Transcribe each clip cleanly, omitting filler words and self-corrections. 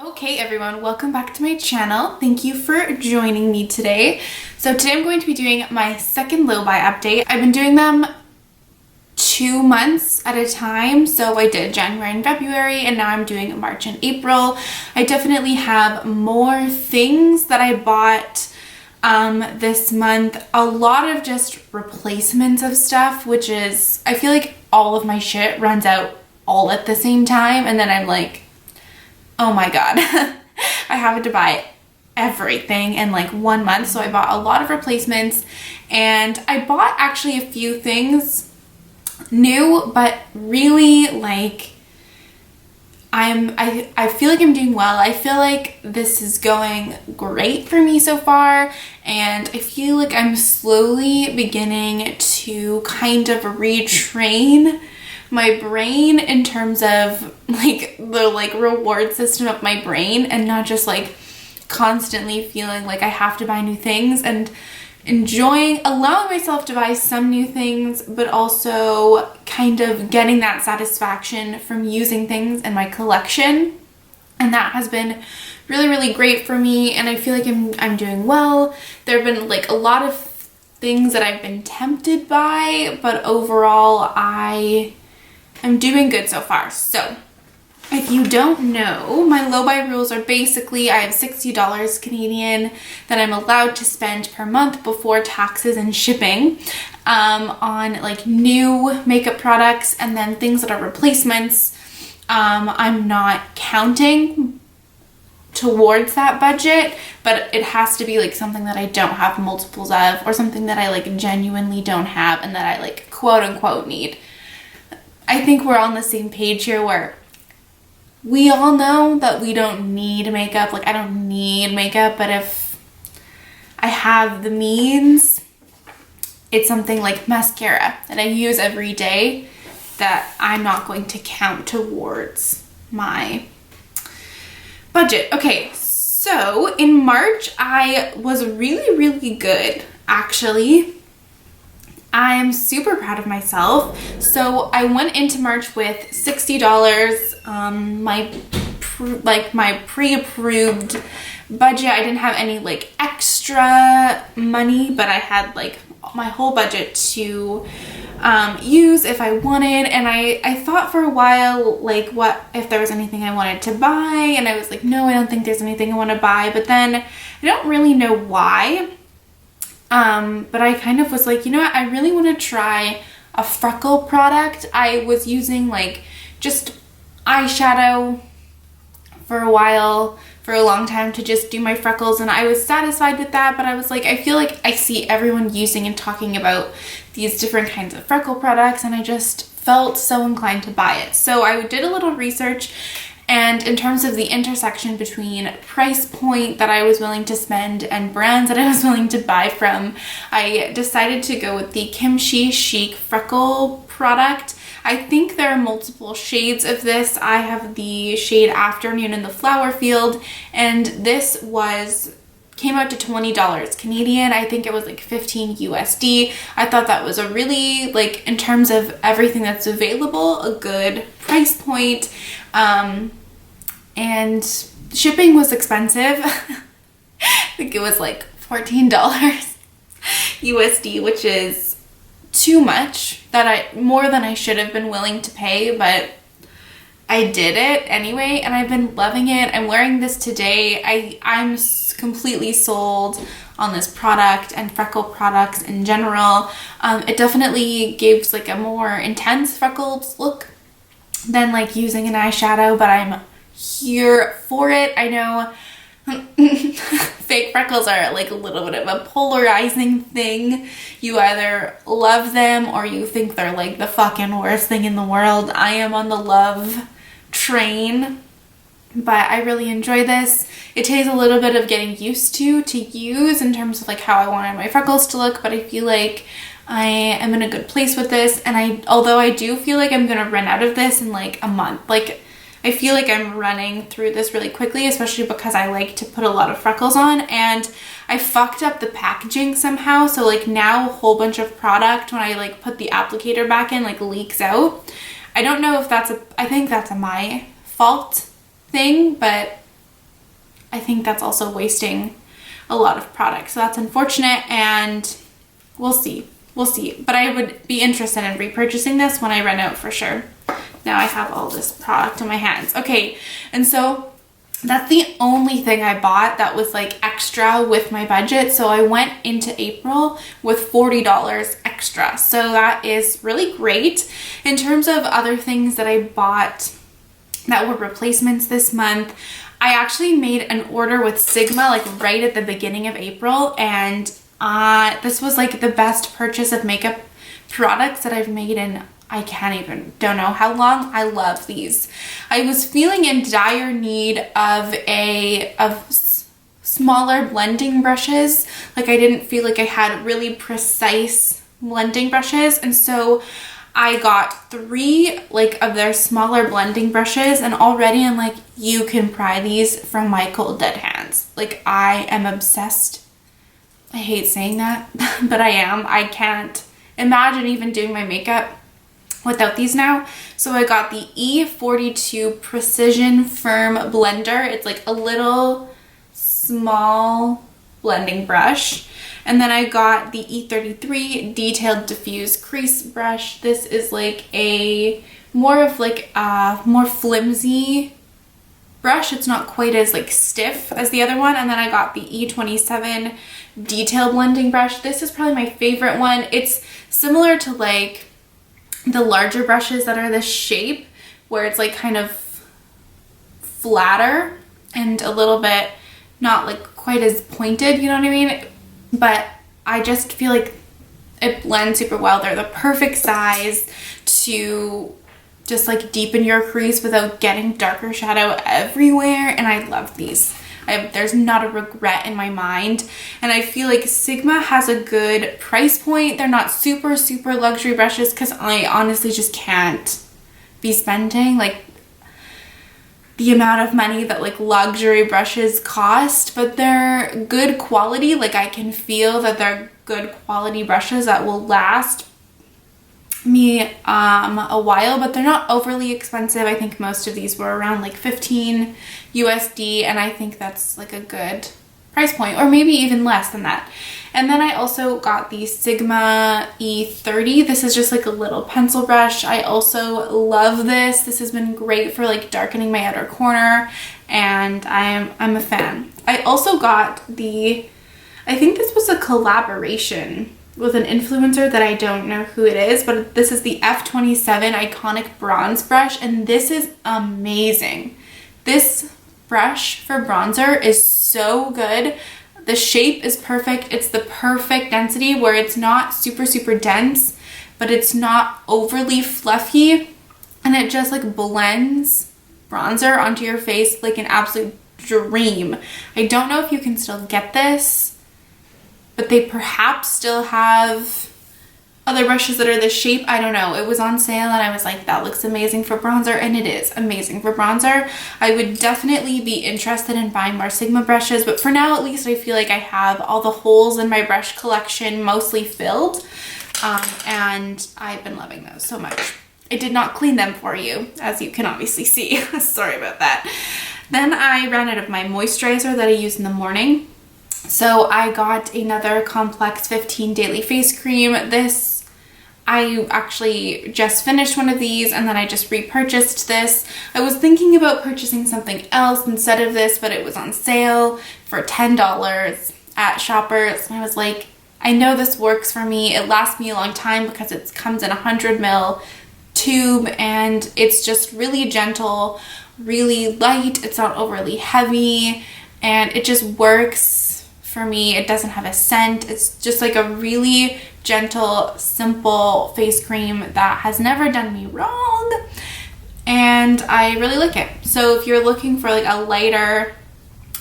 Okay everyone, welcome back to my channel. Thank you for joining me today. So today I'm going to be doing my second low buy update. I've been doing them 2 months at a time. So I did January and February, and now I'm doing March and April. I definitely have more things that I bought this month. A lot of just replacements of stuff, which is, I feel like all of my shit runs out all at the same time, and then I'm like, oh my god, I have to buy everything in like 1 month. So I bought a lot of replacements, and I bought actually a few things new, but really like I feel like I'm doing well. I feel like this is going great for me so far, and I feel like I'm slowly beginning to kind of retrain my brain in terms of like the reward system of my brain, and not just like constantly feeling like I have to buy new things, and allowing myself to buy some new things, but also kind of getting that satisfaction from using things in my collection. And that has been really great for me, and I feel like I'm doing well. There have been like a lot of things that I've been tempted by, but overall I'm doing good so far. So if you don't know, my low buy rules are basically I have $60 Canadian that I'm allowed to spend per month before taxes and shipping on like new makeup products, and then things that are replacements. I'm not counting towards that budget, but it has to be like something that I don't have multiples of, or something that I like genuinely don't have and that I like quote unquote need. I think we're on the same page here, where we all know that we don't need makeup. Like, I don't need makeup, but if I have the means, it's something like mascara that I use every day that I'm not going to count towards my budget. Okay, so in March, I was really good, actually. I'm super proud of myself. So I went into March with $60, my pre-approved budget. I didn't have any like extra money, but I had like my whole budget to use if I wanted. And I thought for a while, like, what if there was anything I wanted to buy, and I was like, no, I don't think there's anything I want to buy. But then I don't really know why. But I kind of was like, you know what, I really want to try a freckle product. I was using like just eyeshadow for a while, for a long time, to just do my freckles, and I was satisfied with that. But I was like, I feel like I see everyone using and talking about these different kinds of freckle products, and I just felt so inclined to buy it. So I did a little research, and in terms of the intersection between price point that I was willing to spend and brands that I was willing to buy from, I decided to go with the Kimchi Chic Freckle product. I think there are multiple shades of this. I have the shade Afternoon in the Flower Field, and this came out to $20 Canadian. I think it was like 15 USD. I thought that was a really, like, in terms of everything that's available, a good price point. And shipping was expensive. I think it was like $14 USD, which is too much, more than I should have been willing to pay, but I did it anyway, and I've been loving it. I'm wearing this today. I'm completely sold on this product and freckle products in general. It definitely gives like a more intense freckles look than like using an eyeshadow, but I'm here for it. I know fake freckles are like a little bit of a polarizing thing. You either love them or you think they're like the fucking worst thing in the world. I am on the love train, but I really enjoy this. It takes a little bit of getting used to use in terms of like how I wanted my freckles to look, but I feel like I am in a good place with this. And although I do feel like I'm gonna run out of this in like a month, like I feel like I'm running through this really quickly, especially because I like to put a lot of freckles on, and I fucked up the packaging somehow. So like now a whole bunch of product, when I like put the applicator back in, like leaks out. I don't know if I think that's a my fault thing, but I think that's also wasting a lot of product. So that's unfortunate, and we'll see. We'll see. But I would be interested in repurchasing this when I run out for sure. Now I have all this product in my hands. Okay, and so that's the only thing I bought that was like extra with my budget. So I went into April with $40 extra. So that is really great. In terms of other things that I bought that were replacements this month, I actually made an order with Sigma like right at the beginning of April, and this was like the best purchase of makeup products that I've made in don't know how long. I love these. I was feeling in dire need of smaller blending brushes. Like I didn't feel like I had really precise blending brushes, and so I got 3 like of their smaller blending brushes, and already I'm like, you can pry these from my cold dead hands. Like I am obsessed. I hate saying that, but I am. I can't imagine even doing my makeup without these now. So I got the E42 Precision Firm Blender. It's like a little small blending brush. And then I got the E33 Detailed Diffuse Crease Brush. This is like a more flimsy brush. It's not quite as like stiff as the other one. And then I got the E27 Detail Blending Brush. This is probably my favorite one. It's similar to like the larger brushes that are this shape, where it's like kind of flatter and a little bit not like quite as pointed, you know what I mean? But I just feel like it blends super well. They're the perfect size to just like deepen your crease without getting darker shadow everywhere, and I love these. There's not a regret in my mind, and I feel like Sigma has a good price point. They're not super luxury brushes, because I honestly just can't be spending like the amount of money that like luxury brushes cost, but they're good quality. Like I can feel that they're good quality brushes that will last me a while, but they're not overly expensive. I think most of these were around like 15 USD, and I think that's like a good price point, or maybe even less than that. And then I also got the Sigma E30. This is just like a little pencil brush. I also love this. This has been great for like darkening my outer corner, and I'm a fan. I also got I think this was a collaboration with an influencer that I don't know who it is, but this is the F27 Iconic Bronze Brush, and this is amazing. This brush for bronzer is so good. The shape is perfect. It's the perfect density where it's not super dense, but it's not overly fluffy, and it just like blends bronzer onto your face like an absolute dream. I don't know if you can still get this, but they perhaps still have other brushes that are this shape. I don't know. It was on sale, and I was like, that looks amazing for bronzer, and it is amazing for bronzer. I would definitely be interested in buying more Sigma brushes, but for now at least I feel like I have all the holes in my brush collection mostly filled, and I've been loving those so much. I did not clean them for you, as you can obviously see. Sorry about that. Then I ran out of my moisturizer that I use in the morning. So I got another Complex 15 Daily Face Cream. I actually just finished one of these, and then I just repurchased this. I was thinking about purchasing something else instead of this, but it was on sale for $10 at Shoppers. And I was like, I know this works for me. It lasts me a long time because it comes in a 100 ml tube, and it's just really gentle, really light. It's not overly heavy, and it just works for me. It doesn't have a scent. It's just like a really gentle, simple face cream that has never done me wrong, and I really like it. So if you're looking for like a lighter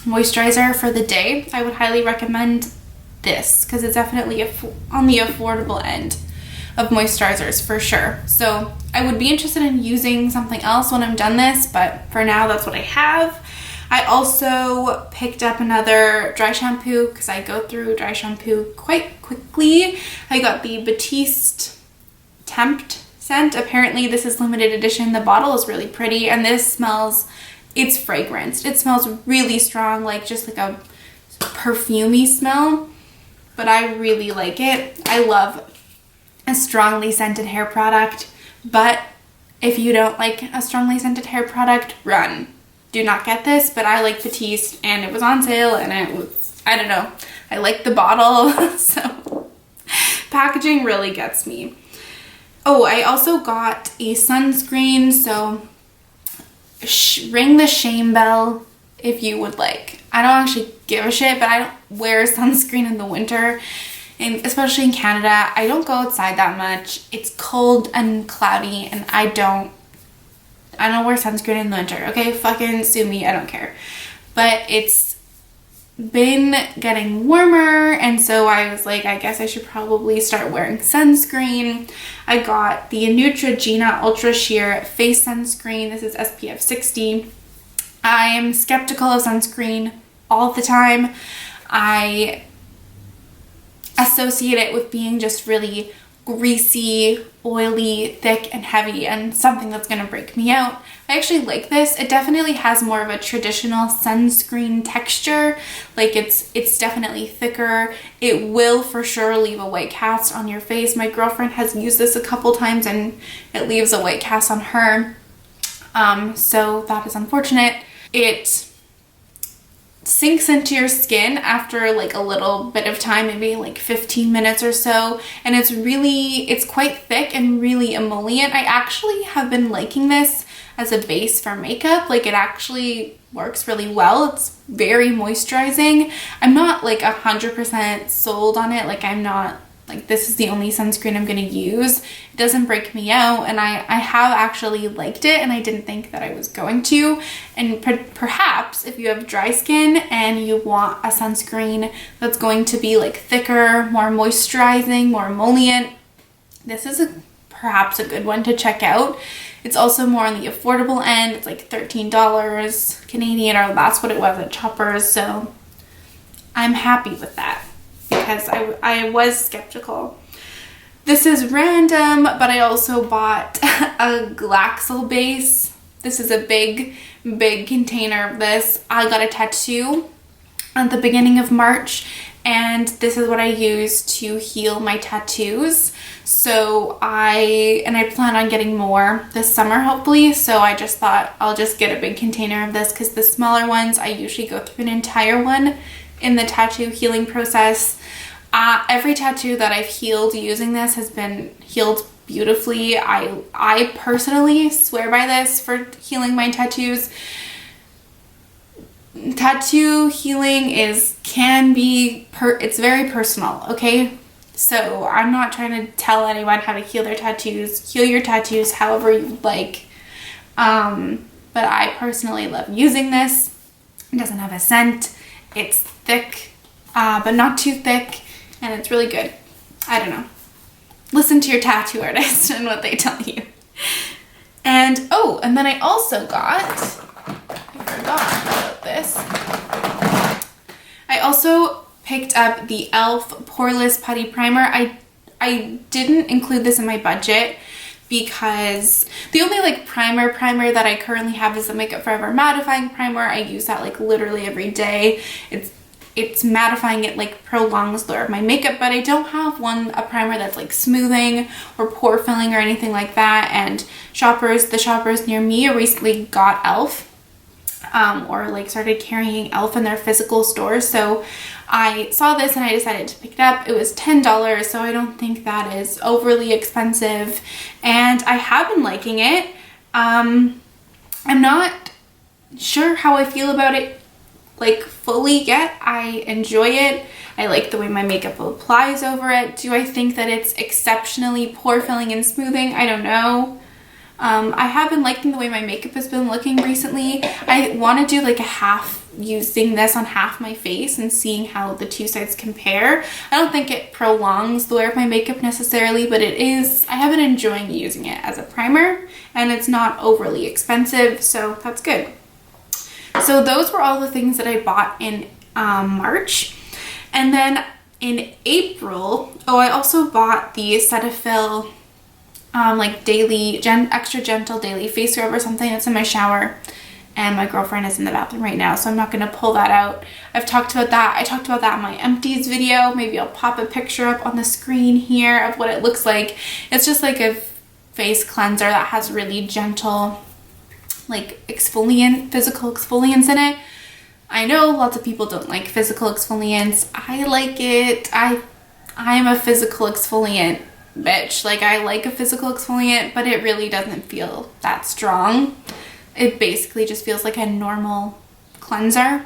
moisturizer for the day, I would highly recommend this, because it's definitely on the affordable end of moisturizers for sure. So I would be interested in using something else when I'm done this, but for now that's what I have. I also picked up another dry shampoo because I go through dry shampoo quite quickly. I got the Batiste Tempt scent. Apparently this is limited edition. The bottle is really pretty, and this smells it's fragranced. It smells really strong, like just like a perfumey smell, but I really like it. I love a strongly scented hair product, but if you don't like a strongly scented hair product, run. Do not get this, but I like Batiste and it was on sale and it was, I don't know, I like the bottle. So packaging really gets me. Oh, I also got a sunscreen, so ring the shame bell if you would like. I don't actually give a shit, but I don't wear sunscreen in the winter, and especially in Canada. I don't go outside that much. It's cold and cloudy, and I don't wear sunscreen in the winter. Okay, fucking sue me, I don't care. But it's been getting warmer, and so I was like, I guess I should probably start wearing sunscreen. I got the Neutrogena Ultra Sheer Face Sunscreen. This is SPF 60. I am skeptical of sunscreen all the time. I associate it with being just really greasy, oily, thick, and heavy, and something that's gonna break me out. I actually like this. It definitely has more of a traditional sunscreen texture. Like it's definitely thicker. It will for sure leave a white cast on your face. My girlfriend has used this a couple times and it leaves a white cast on her. So that is unfortunate. It sinks into your skin after like a little bit of time, maybe like 15 minutes or so, and it's quite thick and really emollient. I actually have been liking this as a base for makeup. Like, it actually works really well. It's very moisturizing. I'm not like 100% sold on it. Like, I'm not like, this is the only sunscreen I'm gonna use. It doesn't break me out, and I have actually liked it, and I didn't think that I was going to. And perhaps if you have dry skin and you want a sunscreen that's going to be like thicker, more moisturizing, more emollient, this is perhaps a good one to check out. It's also more on the affordable end. It's like $13 Canadian, or that's what it was at Choppers, so I'm happy with that, because I was skeptical. This is random, but I also bought a Glaxel base. This is a big container of this. I got a tattoo at the beginning of March, and this is what I use to heal my tattoos. So I plan on getting more this summer, hopefully. So I just thought I'll just get a big container of this, because the smaller ones, I usually go through an entire one in the tattoo healing process. Every tattoo that I've healed using this has been healed beautifully. I personally swear by this for healing my tattoos. Tattoo healing it's very personal, okay? So I'm not trying to tell anyone how to heal their tattoos. Heal your tattoos however you like. But I personally love using this. It doesn't have a scent. It's thick, but not too thick, and it's really good. I don't know. Listen to your tattoo artist and what they tell you. And oh, and then I also got, I forgot about this. I also picked up the e.l.f. Poreless Putty Primer. I didn't include this in my budget because the only like primer that I currently have is the Makeup Forever mattifying primer. I use that like literally every day. It's mattifying, it like prolongs the wear of my makeup, but I don't have a primer that's like smoothing or pore filling or anything like that. And the shoppers near me recently got e.l.f. Or like started carrying e.l.f. in their physical stores. So I saw this and I decided to pick it up. It was $10, so I don't think that is overly expensive. And I have been liking it. I'm not sure how I feel about it like fully yet. I enjoy it. I like the way my makeup applies over it. Do I think that it's exceptionally pore filling and smoothing? I don't know. I have been liking the way my makeup has been looking recently. I want to do like a half, using this on half my face and seeing how the two sides compare. I don't think it prolongs the wear of my makeup necessarily, but I have been enjoying using it as a primer, and it's not overly expensive, so that's good. So those were all the things that I bought in March. And then in April, I also bought the Cetaphil like daily extra gentle daily face scrub or something that's in my shower, and my girlfriend is in the bathroom right now, so I'm not going to pull that out. I've talked about that. I talked about that in my empties video. Maybe I'll pop a picture up on the screen here of what it looks like. It's just like a face cleanser that has really gentle like physical exfoliants in it. I know lots of people don't like physical exfoliants. I like it. I'm a physical exfoliant bitch. Like, I like a physical exfoliant, but it really doesn't feel that strong. It basically just feels like a normal cleanser.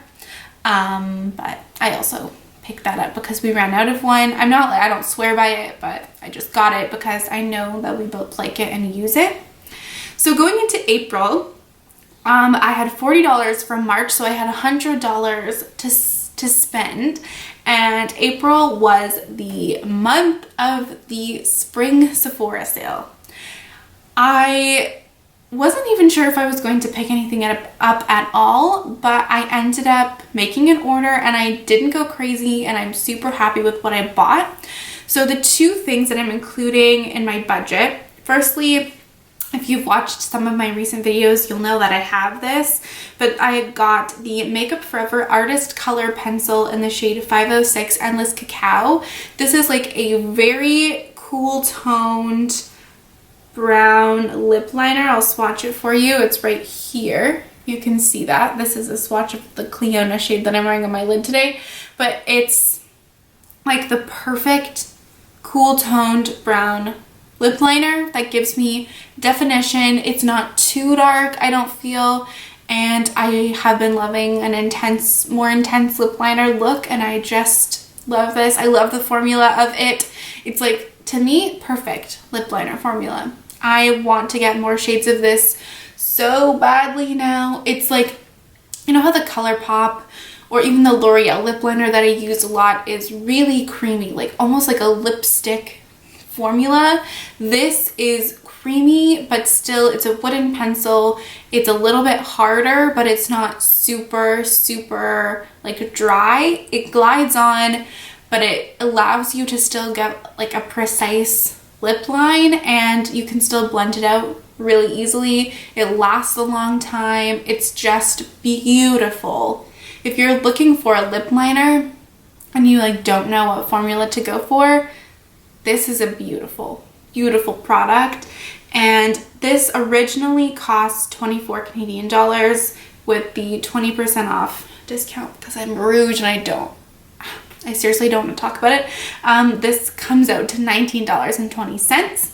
But I also picked that up because we ran out of one. I don't swear by it, but I just got it because I know that we both like it and use it. So going into April, I had $40 from March, so I had $100 to spend, and April was the month of the spring Sephora sale. I wasn't even sure if I was going to pick anything up at all, but I ended up making an order and I didn't go crazy, and I'm super happy with what I bought. So the two things that I'm including in my budget, firstly, if you've watched some of my recent videos, you'll know that I have this, but I got the Makeup Forever Artist Color Pencil in the shade 506 Endless Cacao. This is like a very cool toned brown lip liner. I'll swatch it for you. It's right here. You can see that. This is a swatch of the Cleona shade that I'm wearing on my lid today, but it's like the perfect cool toned brown lip liner that gives me definition. It's not too dark, I don't feel, and I have been loving an more intense lip liner look, and I just love this. I love the formula of it. It's like, to me, perfect lip liner formula. I want to get more shades of this so badly now. It's like, you know how the ColourPop or even the L'Oreal lip liner that I use a lot is really creamy, like almost like a lipstick formula. This is creamy, but still it's a wooden pencil. It's a little bit harder, but it's not super like dry. It glides on, but it allows you to still get like a precise lip line, and you can still blend it out really easily. It lasts a long time. It's just beautiful. If you're looking for a lip liner and you like don't know what formula to go for, this is a beautiful product. And this originally cost 24 Canadian dollars with the 20% off discount, because I'm rouge and I seriously don't want to talk about it. This comes out to $19.20.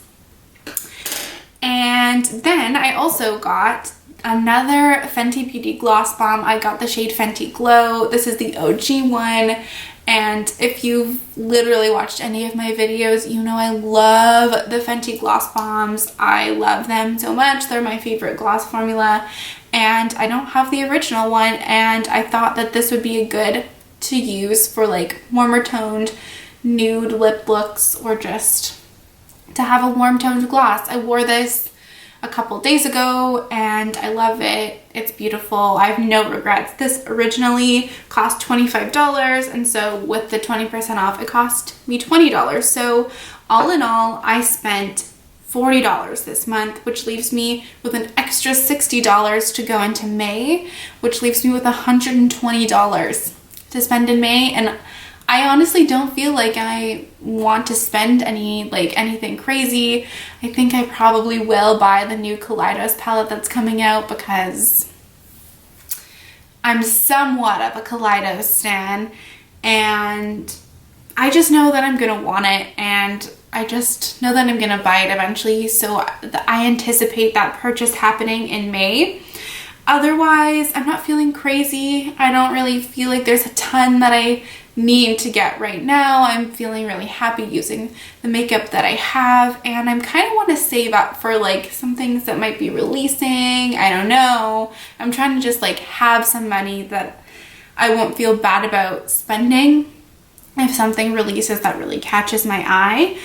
And then I also got another Fenty Beauty Gloss Bomb. I got the shade Fenty Glow. This is the OG one. And if you've literally watched any of my videos, you know I love the Fenty Gloss Bombs. I love them so much. They're my favorite gloss formula. And I don't have the original one, and I thought that this would be a good to use for like warmer toned nude lip looks, or just to have a warm toned gloss. I wore this a couple days ago and I love it. It's beautiful. I have no regrets. This originally cost $25, and so with the 20% off it cost me $20. So all in all, I spent $40 this month, which leaves me with an extra $60 to go into May, which leaves me with $120 to spend in May. And I honestly don't feel like I want to spend anything crazy. I think I probably will buy the new Kaleidos palette that's coming out, because I'm somewhat of a Kaleidos stan, and I just know that I'm gonna want it, and I just know that I'm gonna buy it eventually. So I anticipate that purchase happening in May. Otherwise, I'm not feeling crazy. I don't really feel like there's a ton that I need to get right now. I'm feeling really happy using the makeup that I have, and I'm kind of want to save up for like some things that might be releasing. I don't know. I'm trying to just like have some money that I won't feel bad about spending if something releases that really catches my eye.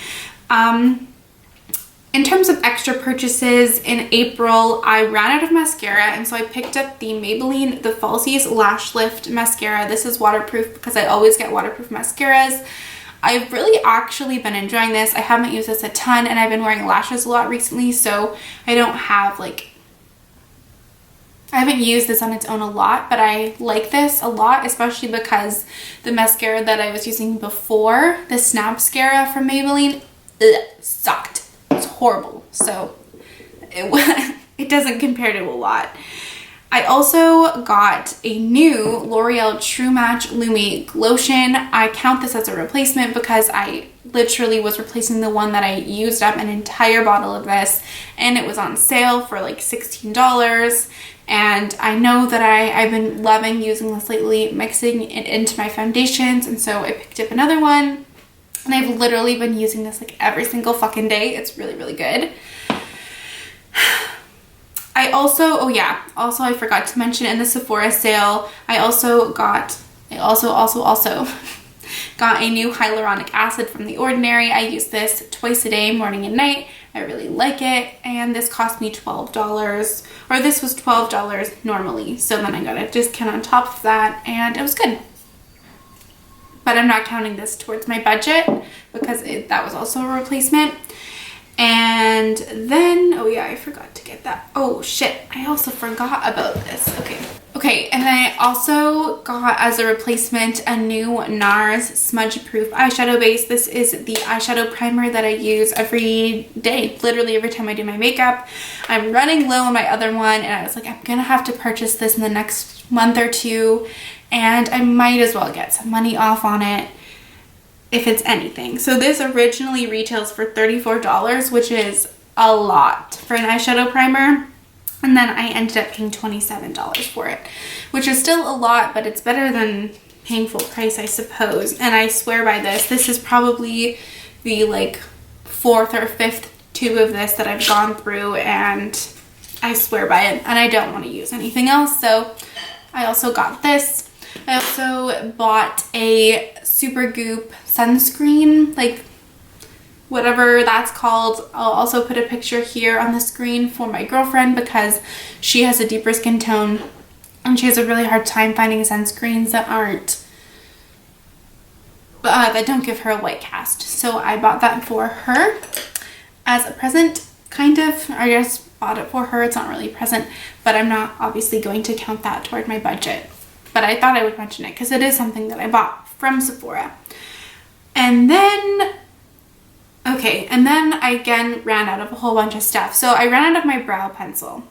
In terms of extra purchases, in April, I ran out of mascara, and so I picked up the Maybelline The Falsies Lash Lift Mascara. This is waterproof because I always get waterproof mascaras. I've really actually been enjoying this. I haven't used this a ton, and I've been wearing lashes a lot recently, so I don't have I haven't used this on its own a lot, but I like this a lot, especially because the mascara that I was using before, the Snap Mascara from Maybelline, sucked. It's horrible. So it doesn't compare to a lot. I also got a new L'Oreal True Match Lumi Glotion. I count this as a replacement because I literally was replacing the one that I used up an entire bottle of this, and it was on sale for like $16. And I know that I've been loving using this lately, mixing it into my foundations, and so I picked up another one, and I've literally been using this like every single fucking day. It's really, really good. I also, oh yeah, also I forgot to mention in the Sephora sale, I also got a new hyaluronic acid from The Ordinary. I use this twice a day, morning and night. I really like it, and this cost me $12, or this was $12 normally, so then I got a discount on top of that, and it was good. But I'm not counting this towards my budget because that was also a replacement. And then, oh yeah, I forgot to get that. Oh shit, I also forgot about this. Okay, and I also got as a replacement a new NARS Smudge Proof eyeshadow base. This is the eyeshadow primer that I use every day, literally every time I do my makeup. I'm running low on my other one, and I was like, I'm gonna have to purchase this in the next month or two, and I might as well get some money off on it, if it's anything. So this originally retails for $34, which is a lot for an eyeshadow primer. And then I ended up paying $27 for it, which is still a lot, but it's better than paying full price, I suppose. And I swear by this. This is probably the like 4th or 5th tube of this that I've gone through, and I swear by it, and I don't want to use anything else. So I also got this. I also bought a Supergoop sunscreen, like whatever that's called. I'll also put a picture here on the screen for my girlfriend because she has a deeper skin tone and she has a really hard time finding sunscreens that that don't give her a white cast. So I bought that for her as a present, kind of. I just bought it for her. It's not really a present, but I'm not obviously going to count that toward my budget. But I thought I would mention it because it is something that I bought from Sephora. And then, okay, and then I again ran out of a whole bunch of stuff. So I ran out of my brow pencil.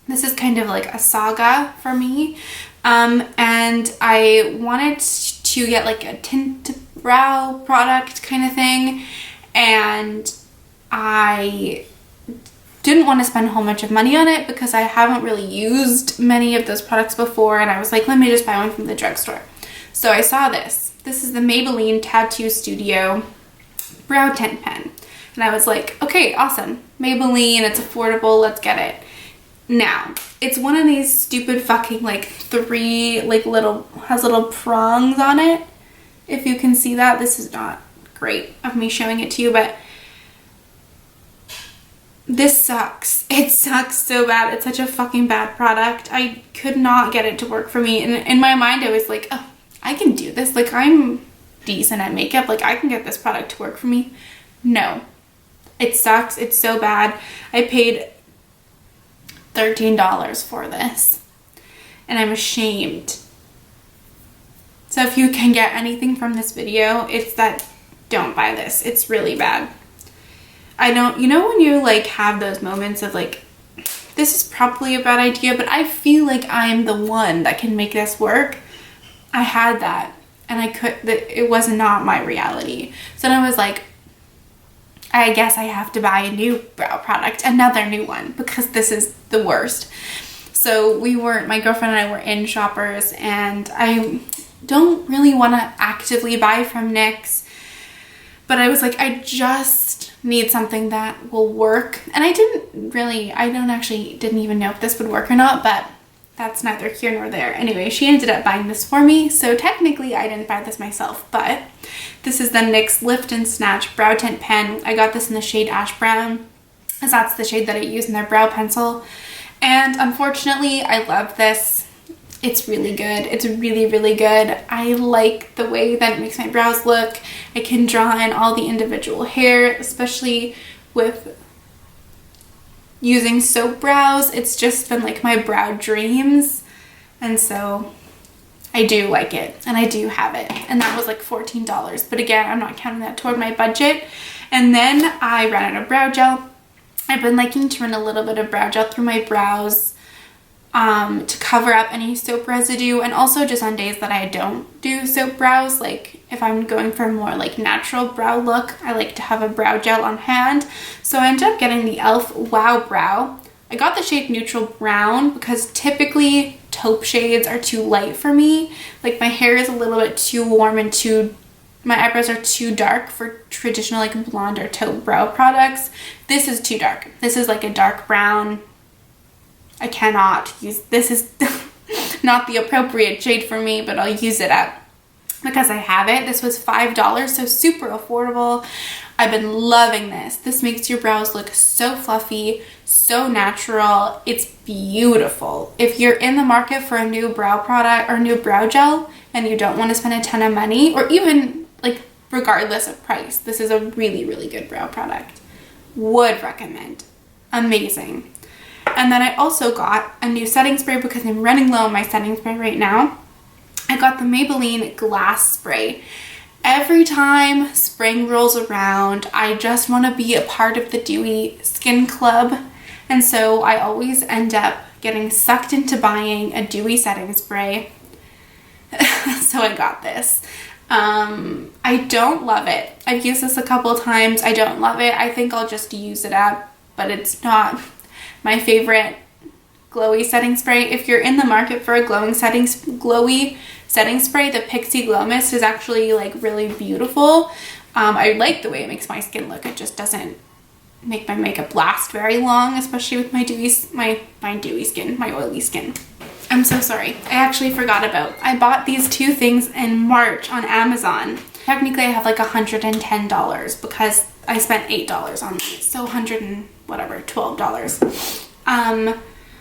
This is kind of like a saga for me. And I wanted to get like a tint brow product kind of thing. And I didn't want to spend a whole bunch of money on it because I haven't really used many of those products before, and I was like, let me just buy one from the drugstore. So I saw this. This is the Maybelline Tattoo Studio Brow Tint Pen. And I was like, okay, awesome. Maybelline, it's affordable, let's get it. Now, it's one of these stupid fucking like 3 like has little prongs on it. If you can see that, this is not great of me showing it to you, but this sucks. It sucks so bad. It's such a fucking bad product. I could not get it to work for me. And in my mind, I was like, oh, I can do this. Like, I'm decent at makeup. Like, I can get this product to work for me. No. It sucks. It's so bad. I paid $13 for this. And I'm ashamed. So if you can get anything from this video, it's that don't buy this. It's really bad. I don't, you know when you like have those moments of like, this is probably a bad idea, but I feel like I'm the one that can make this work. I had that, and it was not my reality. So then I was like, I guess I have to buy a new brow product, another new one, because this is the worst. So my girlfriend and I were in Shoppers, and I don't really want to actively buy from NYX, but I was like, I just need something that will work. And I didn't even know if this would work or not, but that's neither here nor there. Anyway, she ended up buying this for me, so technically I didn't buy this myself, but this is the NYX Lift and Snatch Brow Tint Pen. I got this in the shade Ash Brown, as that's the shade that I use in their brow pencil. And unfortunately, I love this. It's really good. It's really, really good. I like the way that it makes my brows look. I can draw in all the individual hair, especially with, using soap brows. It's just been like my brow dreams. And so I do like it, and I do have it. And that was like $14. But again, I'm not counting that toward my budget. And then I ran out of brow gel. I've been liking to run a little bit of brow gel through my brows to cover up any soap residue, and also just on days that I don't do soap brows, like if I'm going for a more like natural brow look, I like to have a brow gel on hand. So I ended up getting the e.l.f. Wow Brow. I got the shade Neutral Brown because typically taupe shades are too light for me. Like my hair is a little bit too warm and my eyebrows are too dark for traditional like blonde or taupe brow products. This is too dark. This is like a dark brown. I cannot use, this is not the appropriate shade for me, but I'll use it up because I have it. This was $5, so super affordable. I've been loving this. This makes your brows look so fluffy, so natural. It's beautiful. If you're in the market for a new brow product or new brow gel and you don't want to spend a ton of money, or even like regardless of price, this is a really, really good brow product. Would recommend. Amazing. And then I also got a new setting spray because I'm running low on my setting spray right now. I got the Maybelline Glass Spray. Every time spring rolls around, I just want to be a part of the dewy skin club. And so I always end up getting sucked into buying a dewy setting spray. So I got this. I don't love it. I've used this a couple times. I don't love it. I think I'll just use it up, but it's not my favorite glowy setting spray. If you're in the market for a glowy setting spray, the Pixie Glow Mist is actually like really beautiful. I like the way it makes my skin look. It just doesn't make my makeup last very long, especially with my oily skin. I'm so sorry. I actually forgot about, I bought these two things in March on Amazon. Technically I have like $110 because I spent $8 on these, so $12.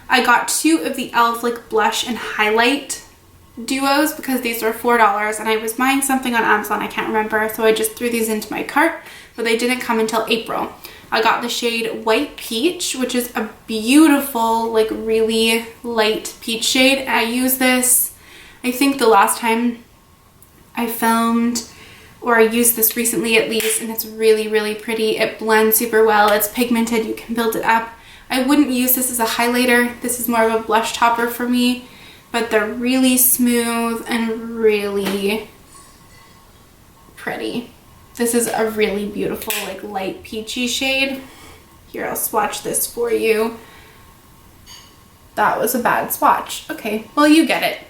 I got two of the e.l.f. like blush and highlight duos because these were $4, and I was buying something on Amazon, I can't remember, so I just threw these into my cart, but they didn't come until April. I got the shade White Peach, which is a beautiful, like really light peach shade. I used this, I think the last time I filmed, or I used this recently at least, and it's really, really pretty. It blends super well. It's pigmented. You can build it up. I wouldn't use this as a highlighter. This is more of a blush topper for me, but they're really smooth and really pretty. This is a really beautiful, like light peachy shade. Here, I'll swatch this for you. That was a bad swatch. Okay, well, you get it.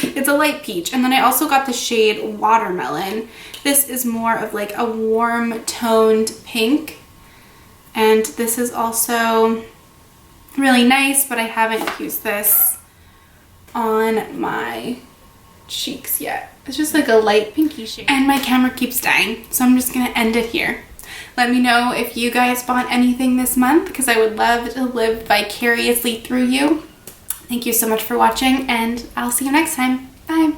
It's a light peach. And then I also got the shade Watermelon. This is more of like a warm toned pink. And this is also really nice, but I haven't used this on my cheeks yet. It's just like a light pinky shade. And my camera keeps dying, so I'm just gonna end it here. Let me know if you guys bought anything this month, because I would love to live vicariously through you. Thank you so much for watching, and I'll see you next time. Bye.